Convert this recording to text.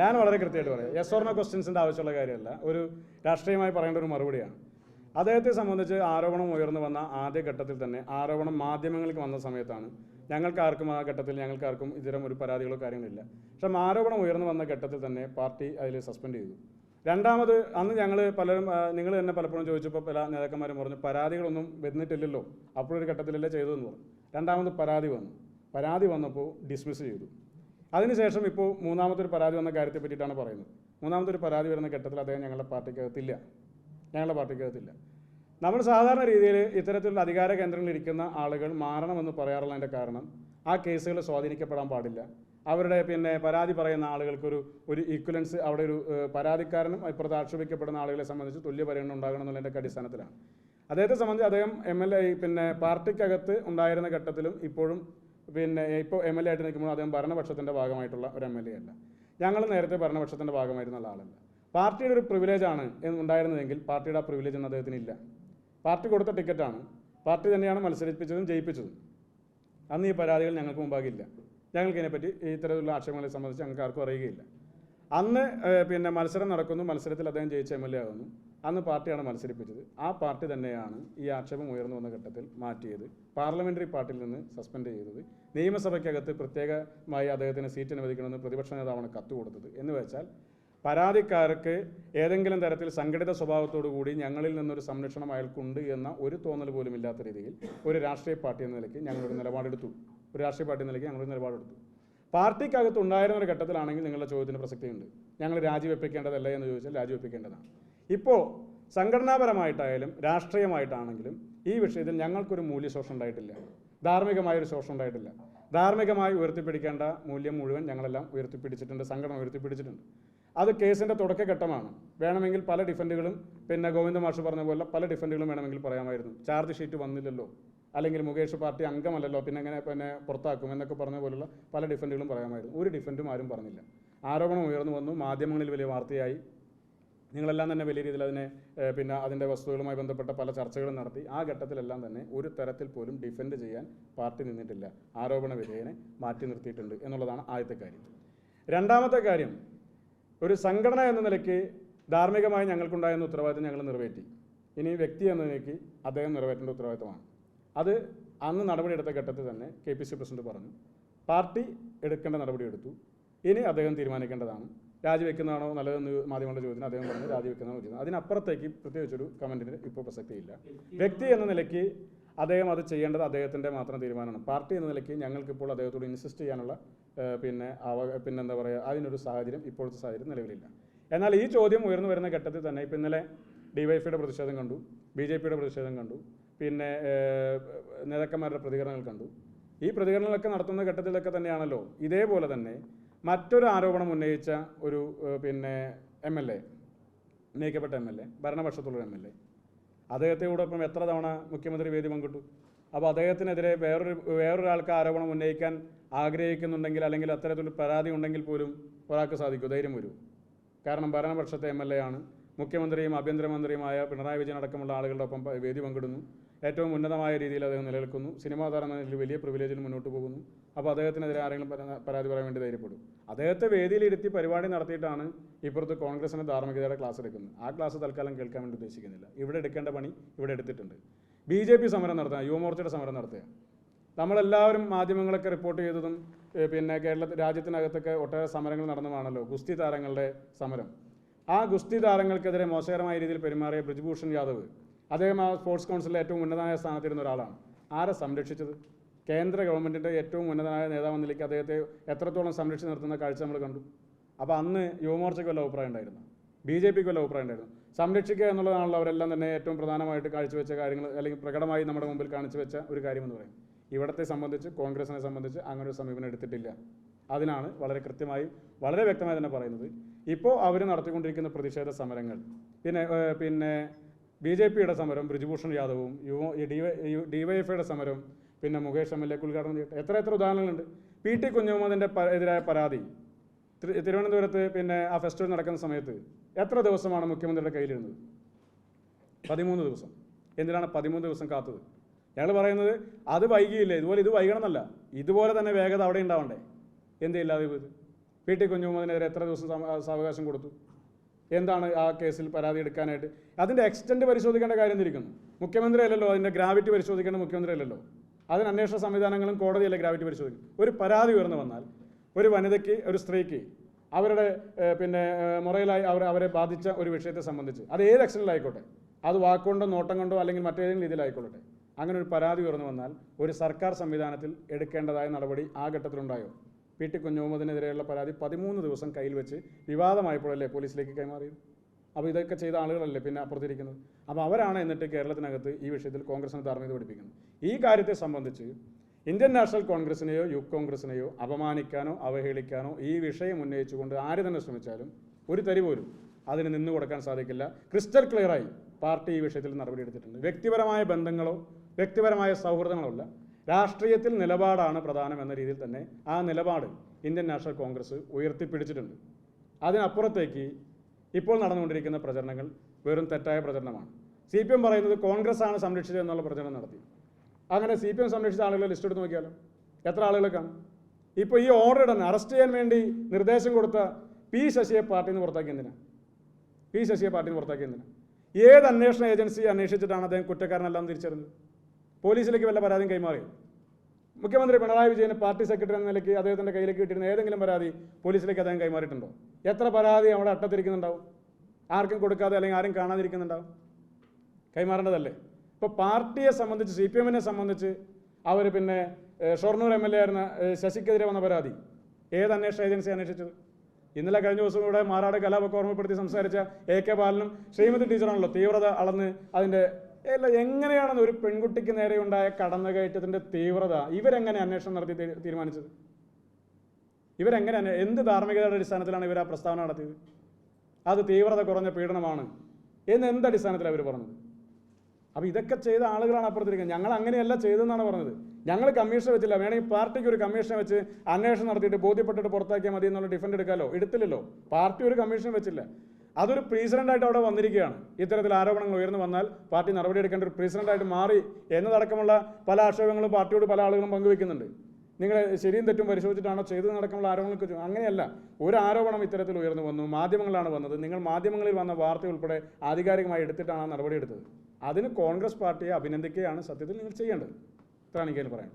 ഞാൻ വളരെ കൃത്യമായിട്ട് പറയാം. യെസ് ഓർ നോ ക്വസ്റ്റ്യൻസിൻ്റെ ആവശ്യമുള്ള കാര്യമല്ല, ഒരു രാഷ്ട്രീയമായി പറയേണ്ട ഒരു മറുപടിയാണ്. അദ്ദേഹത്തെ സംബന്ധിച്ച് ആരോപണം ഉയർന്നു വന്ന ആദ്യ ഘട്ടത്തിൽ തന്നെ, ആരോപണം മാധ്യമങ്ങൾക്ക് വന്ന സമയത്താണ് ഞങ്ങൾക്കാർക്കും ആ ഘട്ടത്തിൽ ഞങ്ങൾക്കാർക്കും ഇത്തരം ഒരു പരാതികളോ കാര്യങ്ങളില്ല. പക്ഷേ ആരോപണം ഉയർന്നു വന്ന ഘട്ടത്തിൽ തന്നെ പാർട്ടി അതിൽ സസ്പെൻഡ് ചെയ്തു. രണ്ടാമത് അന്ന് ഞങ്ങൾ പലരും, നിങ്ങൾ തന്നെ പലപ്പോഴും ചോദിച്ചപ്പോൾ പല നേതാക്കന്മാരും പറഞ്ഞു പരാതികളൊന്നും വരുന്നിട്ടില്ലല്ലോ, അപ്പോഴൊരു ഘട്ടത്തിലല്ലേ ചെയ്തതെന്ന് പറഞ്ഞു. രണ്ടാമത് പരാതി വന്നപ്പോൾ ഡിസ്മിസ് ചെയ്തു. അതിനുശേഷം ഇപ്പോൾ മൂന്നാമത്തെ ഒരു പരാതി വന്ന കാര്യത്തെ പറ്റിയിട്ടാണ് പറയുന്നത്. മൂന്നാമത്തെ ഒരു പരാതി വരുന്ന ഘട്ടത്തിൽ അദ്ദേഹം ഞങ്ങളുടെ പാർട്ടിക്കകത്തില്ല. നമ്മൾ സാധാരണ രീതിയിൽ ഇത്തരത്തിലുള്ള അധികാര കേന്ദ്രങ്ങളിൽ ഇരിക്കുന്ന ആളുകൾ മാറണമെന്ന് പറയാറുള്ളതിൻ്റെ കാരണം ആ കേസുകൾ സ്വാധീനിക്കപ്പെടാൻ പാടില്ല. അവരുടെ പരാതി പറയുന്ന ആളുകൾക്കൊരു ഈക്വലൻസ്, അവിടെ ഒരു പരാതിക്കാരനും ഇപ്പുറത്ത് ആക്ഷേപിക്കപ്പെടുന്ന ആളുകളെ സംബന്ധിച്ച് തുല്യ പരിഗണന ഉണ്ടാകണം എന്നുള്ളതിൻ്റെ അടിസ്ഥാനത്തിലാണ്. അദ്ദേഹത്തെ സംബന്ധിച്ച് അദ്ദേഹം പാർട്ടിക്കകത്ത് ഉണ്ടായിരുന്ന ഘട്ടത്തിലും ഇപ്പോഴും ഇപ്പോൾ MLA ആയിട്ട് നിൽക്കുമ്പോൾ അദ്ദേഹം ഭരണപക്ഷത്തിൻ്റെ ഭാഗമായിട്ടുള്ള ഒരു MLA അല്ല. ഞങ്ങൾ നേരത്തെ ഭരണപക്ഷത്തിൻ്റെ ഭാഗമായിരുന്ന ആളല്ല. പാർട്ടിയുടെ ഒരു പ്രിവിലേജാണ് ഉണ്ടായിരുന്നതെങ്കിൽ പാർട്ടിയുടെ ആ പ്രിവിലേജ് ഒന്നും അദ്ദേഹത്തിനില്ല. പാർട്ടി കൊടുത്ത ടിക്കറ്റാണ്, പാർട്ടി തന്നെയാണ് മത്സരിപ്പിച്ചതും ജയിപ്പിച്ചതും. അന്ന് ഈ പരാതികൾ ഞങ്ങൾക്ക് മുമ്പാകില്ല. ഞങ്ങൾക്കിതിനെപ്പറ്റി ഇത്തരത്തിലുള്ള ആക്ഷേപങ്ങളെ സംബന്ധിച്ച് ഞങ്ങൾക്ക് ആർക്കും അറിയുകയില്ല. അന്ന് മത്സരം നടക്കുന്നു, മത്സരത്തിൽ അദ്ദേഹം ജയിച്ച MLA ആകുന്നു. അന്ന് പാർട്ടിയാണ് മത്സരിപ്പിച്ചത്. ആ പാർട്ടി തന്നെയാണ് ഈ ആക്ഷേപം ഉയർന്നു വന്ന ഘട്ടത്തിൽ മാറ്റിയത്, പാർലമെൻ്ററി പാർട്ടിയിൽ നിന്ന് സസ്പെൻഡ് ചെയ്തത്, നിയമസഭയ്ക്കകത്ത് പ്രത്യേകമായി അദ്ദേഹത്തിന് സീറ്റ് അനുവദിക്കണമെന്ന് പ്രതിപക്ഷ നേതാവാണ് കത്ത് കൊടുത്തത്. എന്ന് വെച്ചാൽ പരാതിക്കാർക്ക് ഏതെങ്കിലും തരത്തിൽ സംഘടിത സ്വഭാവത്തോടു കൂടി ഞങ്ങളിൽ നിന്നൊരു സംരക്ഷണം അയാൾക്കുണ്ട് എന്ന ഒരു തോന്നൽ പോലും ഇല്ലാത്ത രീതിയിൽ ഒരു രാഷ്ട്രീയ പാർട്ടി എന്ന നിലയ്ക്ക് ഞങ്ങളൊരു നിലപാടെടുത്തു. പാർട്ടിക്കകത്ത് ഉണ്ടായിരുന്ന ഒരു ഘട്ടത്തിലാണെങ്കിൽ നിങ്ങളുടെ ചോദ്യത്തിന് പ്രസക്തിയുണ്ട്. ഞങ്ങൾ രാജിവെപ്പിക്കേണ്ടതല്ല എന്ന് ചോദിച്ചാൽ രാജിവെപ്പിക്കേണ്ടതാണ്. ഇപ്പോൾ സംഘടനാപരമായിട്ടായാലും രാഷ്ട്രീയമായിട്ടാണെങ്കിലും ഈ വിഷയത്തിൽ ഞങ്ങൾക്കൊരു മൂല്യശോഷണം ഉണ്ടായിട്ടില്ല, ധാർമ്മികമായൊരു ശോഷണം ഉണ്ടായിട്ടില്ല. ധാർമ്മികമായി ഉയർത്തിപ്പിടിക്കേണ്ട മൂല്യം മുഴുവൻ ഞങ്ങളെല്ലാം ഉയർത്തിപ്പിടിച്ചിട്ടുണ്ട്, സംഘടന ഉയർത്തിപ്പിടിച്ചിട്ടുണ്ട്. അത് കേസിൻ്റെ തുടക്കഘട്ടമാണ്. വേണമെങ്കിൽ പല ഡിഫൻഡുകളും ഗോവിന്ദ മാഷ് പറഞ്ഞ പോലെ പല ഡിഫൻഡുകളും വേണമെങ്കിൽ പറയാമായിരുന്നു. ചാർജ് ഷീറ്റ് വന്നില്ലല്ലോ, അല്ലെങ്കിൽ മുകേഷ് പാർട്ടി അംഗമല്ലല്ലോ, എങ്ങനെ പുറത്താക്കും എന്നൊക്കെ പറഞ്ഞ പോലുള്ള പല ഡിഫൻഡുകളും പറയാമായിരുന്നു. ഒരു ഡിഫൻഡും ആരും പറഞ്ഞില്ല. ആരോപണം ഉയർന്നു വന്നു, മാധ്യമങ്ങളിൽ വലിയ വാർത്തയായി. നിങ്ങളെല്ലാം തന്നെ വലിയ രീതിയിൽ അതിൻ്റെ വസ്തുതകളുമായി ബന്ധപ്പെട്ട പല ചർച്ചകളും നടത്തി. ആ ഘട്ടത്തിലെല്ലാം തന്നെ ഒരു തരത്തിൽ പോലും ഡിഫെൻഡ് ചെയ്യാൻ പാർട്ടി നിന്നിട്ടില്ല. ആരോപണ വിധേയനെ മാറ്റി നിർത്തിയിട്ടുണ്ട് എന്നുള്ളതാണ് ആദ്യത്തെ കാര്യം. രണ്ടാമത്തെ കാര്യം, ഒരു സംഘടന എന്ന നിലയ്ക്ക് ധാർമ്മികമായി ഞങ്ങൾക്കുണ്ടായിരുന്ന ഉത്തരവാദിത്തം ഞങ്ങൾ നിറവേറ്റി. ഇനി വ്യക്തി എന്ന നിലയ്ക്ക് അദ്ദേഹം നിറവേറ്റേണ്ട ഉത്തരവാദിത്തമാണ്. അത് അന്ന് നടപടിയെടുത്ത ഘട്ടത്തിൽ തന്നെ KPC പ്രസിഡന്റ് പറഞ്ഞു, പാർട്ടി എടുക്കേണ്ട നടപടി എടുത്തു, ഇനി അദ്ദേഹം തീരുമാനിക്കേണ്ടതാണ്. രാജിവെക്കുന്നതാണോ നല്ലതെന്ന് മാധ്യമങ്ങളുടെ ചോദ്യത്തിന് അദ്ദേഹം പറഞ്ഞു രാജിവെക്കുന്നതാണോ ചോദിക്കുന്നത്. അതിനപ്പുറത്തേക്ക് പ്രത്യേകിച്ചൊരു കമൻറ്റിന് ഇപ്പോൾ പ്രസക്തിയില്ല. വ്യക്തി എന്ന നിലയ്ക്ക് അദ്ദേഹം അത് ചെയ്യേണ്ടത് അദ്ദേഹത്തിൻ്റെ മാത്രം തീരുമാനമാണ്. പാർട്ടി എന്ന നിലയ്ക്ക് ഞങ്ങൾക്കിപ്പോൾ അദ്ദേഹത്തോട് ഇൻസിസ്റ്റ് ചെയ്യാനുള്ള എന്താ പറയുക, അതിനൊരു സാഹചര്യം ഇപ്പോഴത്തെ സാഹചര്യം നിലവിലില്ല. എന്നാൽ ഈ ചോദ്യം ഉയർന്നു വരുന്ന ഘട്ടത്തിൽ തന്നെ ഇപ്പോൾ ഇന്നലെ DYFIയുടെ പ്രതിഷേധം കണ്ടു, BJPയുടെ പ്രതിഷേധം കണ്ടു, നേതാക്കന്മാരുടെ പ്രതികരണങ്ങൾ കണ്ടു. ഈ പ്രതികരണങ്ങളൊക്കെ നടത്തുന്ന ഘട്ടത്തിലൊക്കെ തന്നെയാണല്ലോ ഇതേപോലെ തന്നെ മറ്റൊരു ആരോപണം ഉന്നയിച്ച ഒരു MLA, ഉന്നയിക്കപ്പെട്ട MLA, ഭരണപക്ഷത്തുള്ളൊരു MLA, അദ്ദേഹത്തോടൊപ്പം എത്ര തവണ മുഖ്യമന്ത്രി വേദി പങ്കിട്ടു. അപ്പോൾ അദ്ദേഹത്തിനെതിരെ വേറൊരാൾക്ക് ആരോപണം ഉന്നയിക്കാൻ ആഗ്രഹിക്കുന്നുണ്ടെങ്കിൽ, അല്ലെങ്കിൽ അത്തരത്തിലൊരു പരാതി ഉണ്ടെങ്കിൽ പോലും ഒരാൾക്ക് സാധിക്കുമോ? ധൈര്യം വരൂ. കാരണം ഭരണപക്ഷത്തെ MLA ആണ്, മുഖ്യമന്ത്രിയും ആഭ്യന്തരമന്ത്രിയുമായ പിണറായി വിജയൻ അടക്കമുള്ള ആളുകളുടെ ഒപ്പം വേദി പങ്കിടുന്നു, ഏറ്റവും ഉന്നതമായ രീതിയിൽ അദ്ദേഹം നിലനിൽക്കുന്നു, സിനിമാ താരം എന്നതിൽ വലിയ പ്രിവിലേജിൽ മുന്നോട്ട് പോകുന്നു. അപ്പോൾ അദ്ദേഹത്തിനെതിരെ ആരെങ്കിലും പരാതി പറയാൻ വേണ്ടി ധൈര്യപ്പെടും? അദ്ദേഹത്തെ വേദിയിലിരുത്തി പരിപാടി നടത്തിയിട്ടാണ് ഇപ്പുറത്ത് കോൺഗ്രസിന് ധാർമ്മികതയുടെ ക്ലാസ് എടുക്കുന്നത്. ആ ക്ലാസ് തൽക്കാലം കേൾക്കാൻ വേണ്ടി ഉദ്ദേശിക്കുന്നില്ല. ഇവിടെ എടുക്കേണ്ട പണി ഇവിടെ എടുത്തിട്ടുണ്ട്. BJP സമരം നടത്തുക, യുവമോർച്ചയുടെ സമരം നടത്തുക. നമ്മളെല്ലാവരും മാധ്യമങ്ങളൊക്കെ റിപ്പോർട്ട് ചെയ്തതും രാജ്യത്തിനകത്തൊക്കെ ഒട്ടേറെ സമരങ്ങൾ നടന്നതാണല്ലോ. ഗുസ്തി താരങ്ങളുടെ സമരം. ആ ഗുസ്തി താരങ്ങൾക്കെതിരെ മോശകരമായ രീതിയിൽ പെരുമാറിയ ബ്രിജ്ഭൂഷൺ യാദവ്, അദ്ദേഹം ആ സ്പോർട്സ് കൗൺസിലിലെ ഏറ്റവും ഉന്നതമായ സ്ഥാനത്തിരുന്ന ഒരാളാണ്. ആരെ സംരക്ഷിച്ചത്? കേന്ദ്ര ഗവൺമെൻറ്റിൻ്റെ ഏറ്റവും ഉന്നതനായ നേതാവ് നിലയ്ക്ക് അദ്ദേഹത്തെ എത്രത്തോളം സംരക്ഷിച്ച് നിർത്തുന്ന കാഴ്ച നമ്മൾ കണ്ടു. അപ്പോൾ അന്ന് യുവമോർച്ചയ്ക്ക് വല്ല അഭിപ്രായം ഉണ്ടായിരുന്നു, BJPക്ക് വല്ല അഭിപ്രായം ഉണ്ടായിരുന്നു? സംരക്ഷിക്കുക എന്നുള്ളതാണല്ലോ അവരെല്ലാം തന്നെ ഏറ്റവും പ്രധാനമായിട്ട് കാഴ്ചവെച്ച കാര്യങ്ങൾ, അല്ലെങ്കിൽ പ്രകടമായി നമ്മുടെ മുമ്പിൽ കാണിച്ചു വെച്ച ഒരു കാര്യമെന്ന് പറയും. ഇവിടത്തെ സംബന്ധിച്ച്, കോൺഗ്രസിനെ സംബന്ധിച്ച് അങ്ങനെ ഒരു സമീപനം എടുത്തിട്ടില്ല. അതിനാണ് വളരെ കൃത്യമായും വളരെ വ്യക്തമായി തന്നെ പറയുന്നത്. ഇപ്പോൾ അവർ നടത്തിക്കൊണ്ടിരിക്കുന്ന പ്രതിഷേധ സമരങ്ങൾ, BJPയുടെ സമരം ബ്രിജ്ഭൂഷൺ യാദവും, DYFIയുടെ സമരം, മുകേഷ് MLA ഉദ്ഘാടനം ചെയ്യട്ടെ. എത്ര ഉദാഹരണങ്ങളുണ്ട്. PT കുഞ്ഞുമുഹമ്മദിൻ്റെ എതിരായ പരാതി തിരുവനന്തപുരത്ത് ആ ഫെസ്റ്റിവൽ നടക്കുന്ന സമയത്ത് എത്ര ദിവസമാണ് മുഖ്യമന്ത്രിയുടെ കയ്യിലിരുന്നത്? 13 ദിവസം. എന്തിനാണ് 13 ദിവസം കാത്തത്? ഞങ്ങൾ പറയുന്നത് അത് വൈകിയില്ലേ, ഇത് വൈകണമെന്നല്ല, ഇതുപോലെ തന്നെ വേഗത അവിടെ ഉണ്ടാവണ്ടേ? എന്തില്ലാതെ ഇത് PT കുഞ്ഞുമുഹമ്മദിനെതിരെ എത്ര ദിവസം സാവകാശം കൊടുത്തു? എന്താണ് ആ കേസിൽ പരാതി എടുക്കാനായിട്ട്? അതിൻ്റെ എക്സ്റ്റെൻറ്റ് പരിശോധിക്കേണ്ട കാര്യം തിരിക്കുന്നു. മുഖ്യമന്ത്രി അല്ലല്ലോ അതിൻ്റെ ഗ്രാവിറ്റി പരിശോധിക്കേണ്ട, മുഖ്യമന്ത്രി അല്ലല്ലോ. അതിന് അന്വേഷണ സംവിധാനങ്ങളും കോടതിയല്ലേ ഗ്രാവിറ്റി പരിശോധിക്കും. ഒരു പരാതി ഉയർന്നു വന്നാൽ ഒരു വനിതയ്ക്ക്, ഒരു സ്ത്രീക്ക് അവരുടെ മുറയിലായി അവരെ ബാധിച്ച ഒരു വിഷയത്തെ സംബന്ധിച്ച് അത് ഏത് എക്സ്റ്റൻറ്റിലായിക്കോട്ടെ, അത് വാക്കുകൊണ്ടോ നോട്ടം കൊണ്ടോ അല്ലെങ്കിൽ മറ്റേതെങ്കിലും രീതിയിലായിക്കൊള്ളട്ടെ, അങ്ങനെ ഒരു പരാതി ഉയർന്നു വന്നാൽ ഒരു സർക്കാർ സംവിധാനത്തിൽ എടുക്കേണ്ടതായ നടപടി ആ ഘട്ടത്തിലുണ്ടായോ? PT കുഞ്ഞുമുഹമ്മദിനെതിരെയുള്ള പരാതി 13 ദിവസം കയ്യിൽ വെച്ച് വിവാദമായപ്പോഴല്ലേ പോലീസിലേക്ക് കൈമാറിയത്? അപ്പോൾ ഇതൊക്കെ ചെയ്ത ആളുകളല്ലേ പിന്നെ അപ്പുറത്തിരിക്കുന്നത്. അപ്പോൾ അവരാണ് എന്നിട്ട് കേരളത്തിനകത്ത് ഈ വിഷയത്തിൽ കോൺഗ്രസിന് ധാർമ്മികത പഠിപ്പിക്കുന്നത്. ഈ കാര്യത്തെ സംബന്ധിച്ച് ഇന്ത്യൻ നാഷണൽ കോൺഗ്രസിനെയോ യൂത്ത് കോൺഗ്രസിനെയോ അപമാനിക്കാനോ അവഹേളിക്കാനോ ഈ വിഷയം ഉന്നയിച്ചുകൊണ്ട് ആര് തന്നെ ശ്രമിച്ചാലും ഒരു തരി പോലും അതിന് നിന്നു കൊടുക്കാൻ സാധിക്കില്ല. ക്രിസ്റ്റൽ ക്ലിയറായി പാർട്ടി ഈ വിഷയത്തിൽ നടപടിയെടുത്തിട്ടുണ്ട്. വ്യക്തിപരമായ ബന്ധങ്ങളോ വ്യക്തിപരമായ സൗഹൃദങ്ങളോ അല്ല, രാഷ്ട്രീയത്തിൽ നിലപാടാണ് പ്രധാനം എന്ന രീതിയിൽ തന്നെ ആ നിലപാട് ഇന്ത്യൻ നാഷണൽ കോൺഗ്രസ് ഉയർത്തിപ്പിടിച്ചിട്ടുണ്ട്. അതിനപ്പുറത്തേക്ക് ഇപ്പോൾ നടന്നുകൊണ്ടിരിക്കുന്ന പ്രചരണങ്ങൾ വെറും തെറ്റായ പ്രചരണമാണ്. CPM പറയുന്നത് കോൺഗ്രസ് ആണ് സംരക്ഷിച്ചത് എന്നുള്ള പ്രചരണം നടത്തി. അങ്ങനെ CPM സംരക്ഷിച്ച ആളുകളെ ലിസ്റ്റ് എടുത്ത് നോക്കിയാലോ എത്ര ആളുകളെ കാണും? ഇപ്പോൾ ഈ ഓർഡർ ഇടാൻ, അറസ്റ്റ് ചെയ്യാൻ വേണ്ടി നിർദ്ദേശം കൊടുത്ത P. ശശിയെ പാർട്ടിയിൽ നിന്ന് പുറത്താക്കി എന്തിനാ? P. ശശിയെ പാർട്ടിയിൽ നിന്ന് പുറത്താക്കി എന്തിനാ? ഏത് അന്വേഷണ ഏജൻസി അന്വേഷിച്ചിട്ടാണ് അദ്ദേഹം കുറ്റക്കാരനെല്ലാം തിരിച്ചറിഞ്ഞത്? പോലീസിലേക്ക് വല്ല പരാതിയും കൈമാറി? മുഖ്യമന്ത്രി പിണറായി വിജയന് പാർട്ടി സെക്രട്ടറി എന്ന നിലയ്ക്ക് അദ്ദേഹത്തിൻ്റെ കയ്യിലേക്ക് കിട്ടിയിരുന്ന ഏതെങ്കിലും പരാതി പോലീസിലേക്ക് അദ്ദേഹം കൈമാറിയിട്ടുണ്ടോ? എത്ര പരാതി അവിടെ അട്ടത്തിരിക്കുന്നുണ്ടാവും? ആർക്കും കൊടുക്കാതെ അല്ലെങ്കിൽ ആരും കാണാതിരിക്കുന്നുണ്ടാവും? കൈമാറേണ്ടതല്ലേ? ഇപ്പോൾ പാർട്ടിയെ സംബന്ധിച്ച്, CPM-നെ സംബന്ധിച്ച് അവർ ഷൊർണൂർ MLA ആയിരുന്ന ശശിക്കെതിരെ വന്ന പരാതി ഏത് അന്വേഷണ ഏജൻസി അന്വേഷിച്ചത്? ഇന്നലെ കഴിഞ്ഞ ദിവസം ഇവിടെ മാറാട് കലാപൊക്കെ ഓർമ്മപ്പെടുത്തി സംസാരിച്ച AK ബാലനും ശ്രീമതി ടീച്ചറാണല്ലോ തീവ്രത അളന്ന് അതിൻ്റെ എങ്ങനെയാണെന്ന് ഒരു പെൺകുട്ടിക്ക് നേരെ ഉണ്ടായ കടന്നുകയറ്റത്തിൻ്റെ തീവ്രത ഇവരെങ്ങനെ അന്വേഷണം നടത്തി തീരുമാനിച്ചത്? ഇവരെങ്ങനെ, എന്ത് ധാർമ്മികതയുടെ അടിസ്ഥാനത്തിലാണ് ഇവർ ആ പ്രസ്താവന നടത്തിയത്? അത് തീവ്രത കുറഞ്ഞ പീഡനമാണ് എന്ന് എന്ത് അടിസ്ഥാനത്തിലാണ് അവർ പറഞ്ഞത്? അപ്പോൾ ഇതൊക്കെ ചെയ്ത ആളുകളാണ് അപ്പുറത്തിരിക്കുന്നത്. ഞങ്ങൾ അങ്ങനെയല്ല ചെയ്തതെന്നാണ് പറഞ്ഞത്. ഞങ്ങൾ കമ്മീഷൻ വെച്ചില്ല. വേണമെങ്കിൽ പാർട്ടിക്ക് ഒരു കമ്മീഷൻ വെച്ച് അന്വേഷണം നടത്തിയിട്ട് ബോധ്യപ്പെട്ടിട്ട് പുറത്താക്കിയാൽ മതി എന്നുള്ള ഡിഫൻഡ് എടുക്കാമല്ലോ. എടുത്തില്ലല്ലോ. പാർട്ടി ഒരു കമ്മീഷൻ വെച്ചില്ല. അതൊരു പ്രീസിഡൻ്റായിട്ട് അവിടെ വന്നിരിക്കുകയാണ്. ഇത്തരത്തിൽ ആരോപണങ്ങൾ ഉയർന്നു വന്നാൽ പാർട്ടി നടപടിയെടുക്കേണ്ട ഒരു പ്രീസിഡൻ്റായിട്ട് മാറി എന്നതടക്കമുള്ള പല ആക്ഷേപങ്ങളും പാർട്ടിയോട് പല ആളുകളും പങ്കുവെക്കുന്നുണ്ട്. നിങ്ങൾ ശരിയും തെറ്റും പരിശോധിച്ചിട്ടാണോ ചെയ്തതെന്നടക്കമുള്ള ആരോപണങ്ങൾക്ക് അങ്ങനെയല്ല. ഒരു ആരോപണം ഇത്തരത്തിൽ ഉയർന്നു വന്നു, മാധ്യമങ്ങളാണ് വന്നത്. നിങ്ങൾ മാധ്യമങ്ങളിൽ വന്ന വാർത്ത ഉൾപ്പെടെ ആധികാരികമായി എടുത്തിട്ടാണ് ആ നടപടിയെടുത്തത്. അതിന് കോൺഗ്രസ് പാർട്ടിയെ അഭിനന്ദിക്കുകയാണ് സത്യത്തിൽ നിങ്ങൾ ചെയ്യേണ്ടത്. ഇത്രയാണ് എനിക്ക് പറയാൻ.